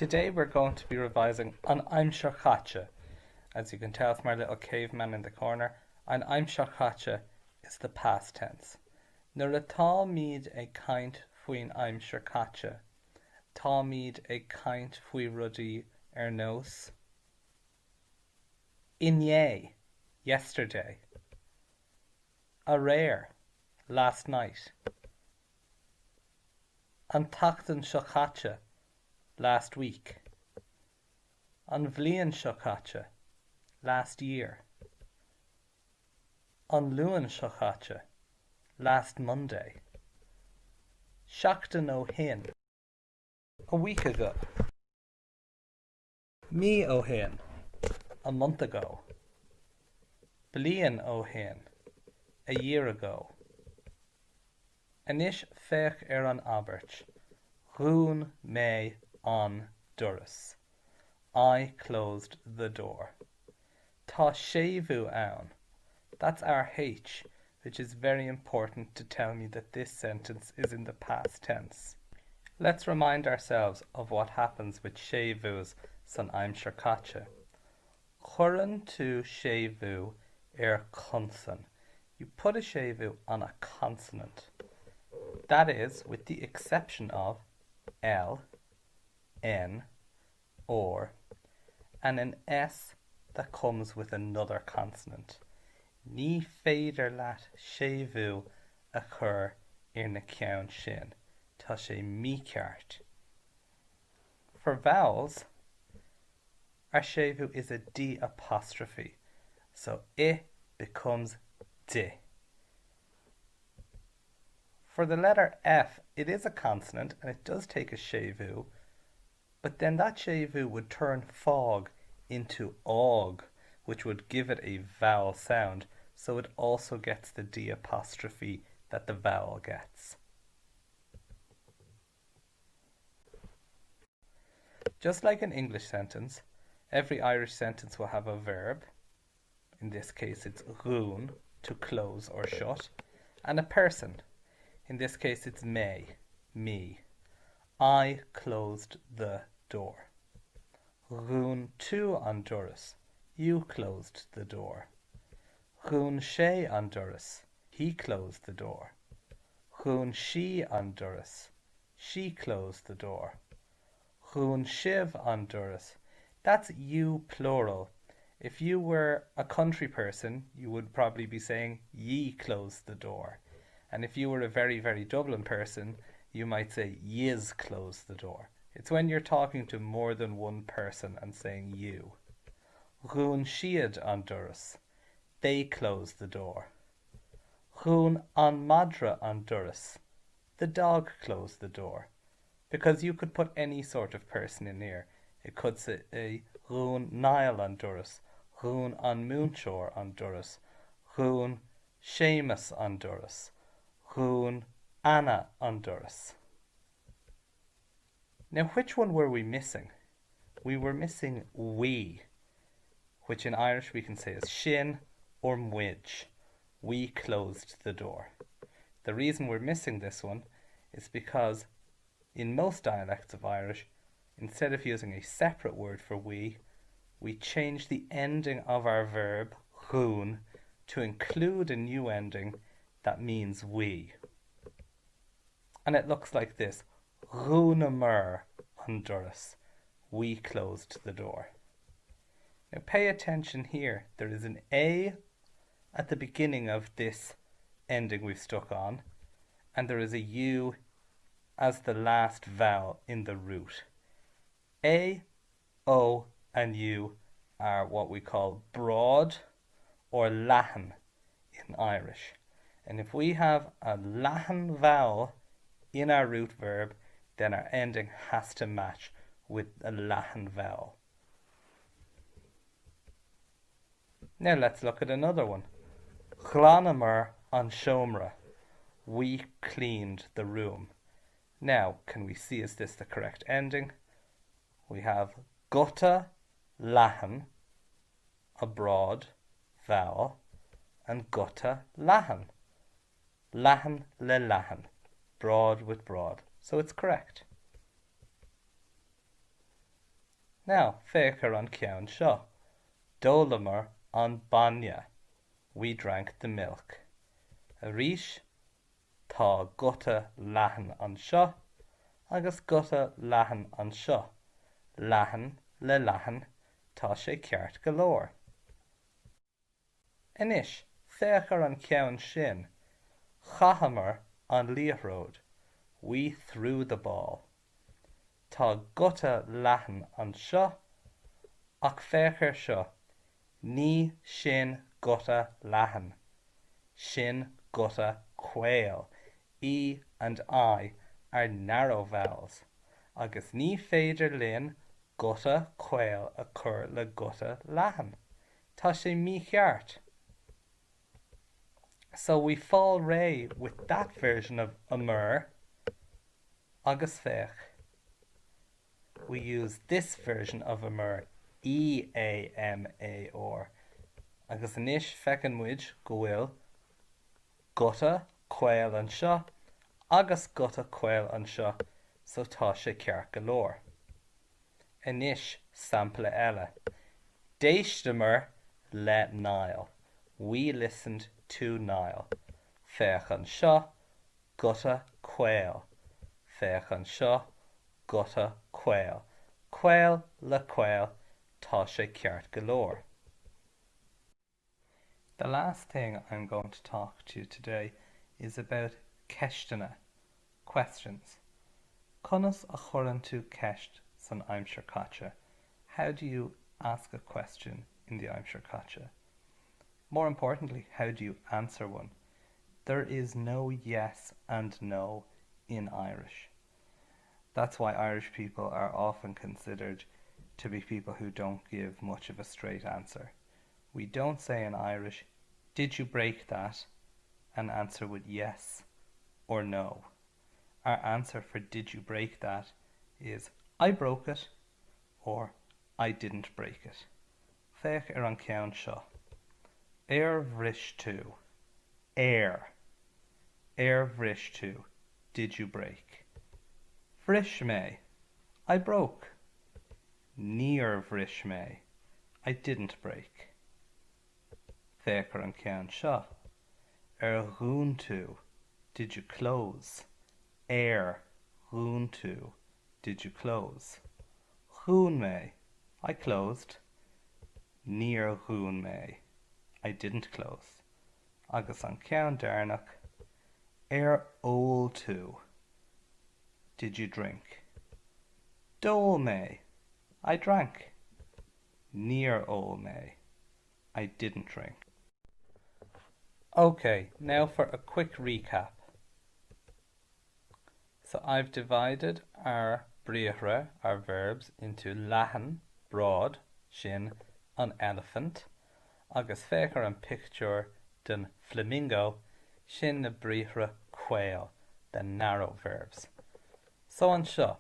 Today we're going to be revising an Aimsir Chaite. As you can tell from our little caveman in the corner, an Aimsir Chaite is the past tense. Nuair atá míad ag caint faoin Aimsir Chaite, tá míad ag caint faoi rudaí ar nós. Inné, yesterday. A rare, last night. An tachtan seo chaite, last week. An bhliain seo chaite, last year. An luan seo chaite, last Monday. Seachtain ó shin, a week ago. Me ó shin, a month ago. Bliain ó shin, a year ago. Anois féach ar an abairt, dhún mé an doras. I closed the door. Tá séimhiú ann. That's our H, which is very important to tell me that this sentence is in the past tense. Let's remind ourselves of what happens with séimhiús san Aimsir Chaite. Chuireann tú séimhiú ar consonant. You put a séimhiú on a consonant. That is, with the exception of L, N, or, and an S that comes with another consonant. Ní féidir leat séimhiú a chur ar na ceann sin. Tá sé mícheart. For vowels, our séimhiú is a D apostrophe, so I becomes D. For the letter F, it is a consonant and it does take a séimhiú, but then that séimhiú would turn fog into og, which would give it a vowel sound, so it also gets the D apostrophe that the vowel gets. Just like an English sentence, every Irish sentence will have a verb. In this case it's rún, to close or shut, and a person. In this case it's me. I closed the door. Rún tú an doras. You closed the door. Rún sé an doras. He closed the door. Rún sí an doras. She closed the door. Rún sibh an doras. That's you plural. If you were a country person, you would probably be saying ye closed the door. And if you were a very, very Dublin person, you might say yez closed the door. It's when you're talking to more than one person and saying you. Rún siad an doras. They closed the door. Rún an madra an doras. The dog closed the door. Because you could put any sort of person in here. It could say Rún Niall an doras. Rún an múnseoir an doras. Rún Séamus an doras. Rún Anna an doras. Now, which one were we missing? We were missing we, which in Irish we can say is shin or mwidge. We closed the door. The reason we're missing this one is because in most dialects of Irish, instead of using a separate word for we change the ending of our verb, rún, to include a new ending that means we. And it looks like this. Rúnamur an doras. We closed the door. Now pay attention here. There is an A at the beginning of this ending we've stuck on, and there is a U as the last vowel in the root. A, O, and U are what we call broad or Latin in Irish. And if we have a Latin vowel in our root verb, then our ending has to match with a Latin vowel. Now let's look at another one. Chlanamar an seomra. We cleaned the room. Now, can we see, is this the correct ending? We have gutta, Latin, a broad vowel, and gutta, Latin. Latin le Latin, broad with broad. So it's correct. Now, féachar an ceann seo. Dólamar an banya. We drank the milk. Arís, tá guta leathan an seo, agus guta leathan an seo. Leathan le leathan, tá sé ceart go leor. Inis, féachar an ceann sin. Chahamar an líothróid. We threw the ball. Tá guta leathan an seo, ach féachar seo. Ní sin guta leathan. Sin guta quail. E and I are narrow vowels, agus ní féidir linn guta quail a chur le guta leathan. Tá sé mícheart. So we fall ray with that version of amur agus féach. We use this version of amur, E-A-M-A-R, agus inis fecin muid go bhfuil guta quail an seo agus guta quail an seo, so tá sé ceart go leor. Inis sampla eile. D'éistimir le Niall. We listened to Niall. Féach an seo, guta quail. Féach an seo, guta quail. Quail le quail, tá sé ceart go leor. The last thing I'm going to talk to you today is about ceistena, questions. Conas a churann tú ceist san Aimsir Chaite. How do you ask a question in the Aimsir Chaite? More importantly, how do you answer one? There is no yes and no in Irish. That's why Irish people are often considered to be people who don't give much of a straight answer. We don't say in Irish, did you break that? And answer with yes or no. Our answer for did you break that is I broke it or I didn't break it. Féach ar an ceann seo. Bhris tú. Bhris tú. Did you break? Bhris mé. I broke. Níor bhris mé. I didn't break. Féach ar an ceann seo. Dhún tú. Did you close? Dhún tú. Did you close? Dhún mé. I closed. Níor dhún mé. I didn't close. Agus an ceann dearnach. Ól tú. Did you drink? Dól mé. I drank. Níor ól mé. I didn't drink. Okay, now for a quick recap. So I've divided our bríothra, our verbs, into leathan, broad, sin, an elephant, agus féachar an picture den flamingo, sin na bríothra quail, the narrow verbs. So an seo,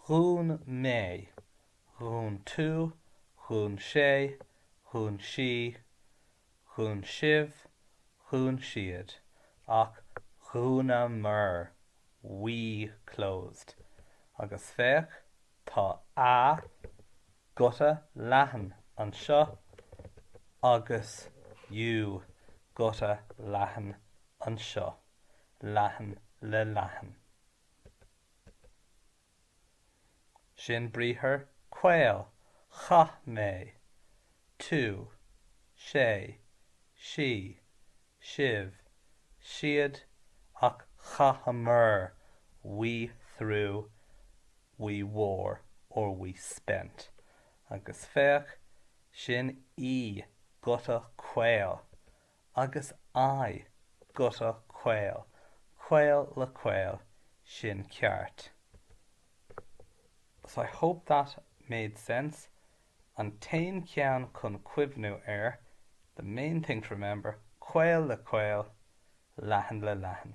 dhún mé, dhún tú, dhún sé, dhún sí, dhún sibh, dhún siad, ach dhúna mur, we closed. Agus féach, tá a guta leathan an seo, agus you guta leathan an seo. Leathan le leathan. Sin bríothar quail, cha mé, tú, sé, sí, sibh, siad, ach chahamur, we threw, we wore, or we spent. Agus féach, sin guta quail, agus I guta quail. Quail le quail, sin ceart. So I hope that made sense. An tain ceann chun cuimhnú air. The main thing to remember, quail le quail, leathan le leathan.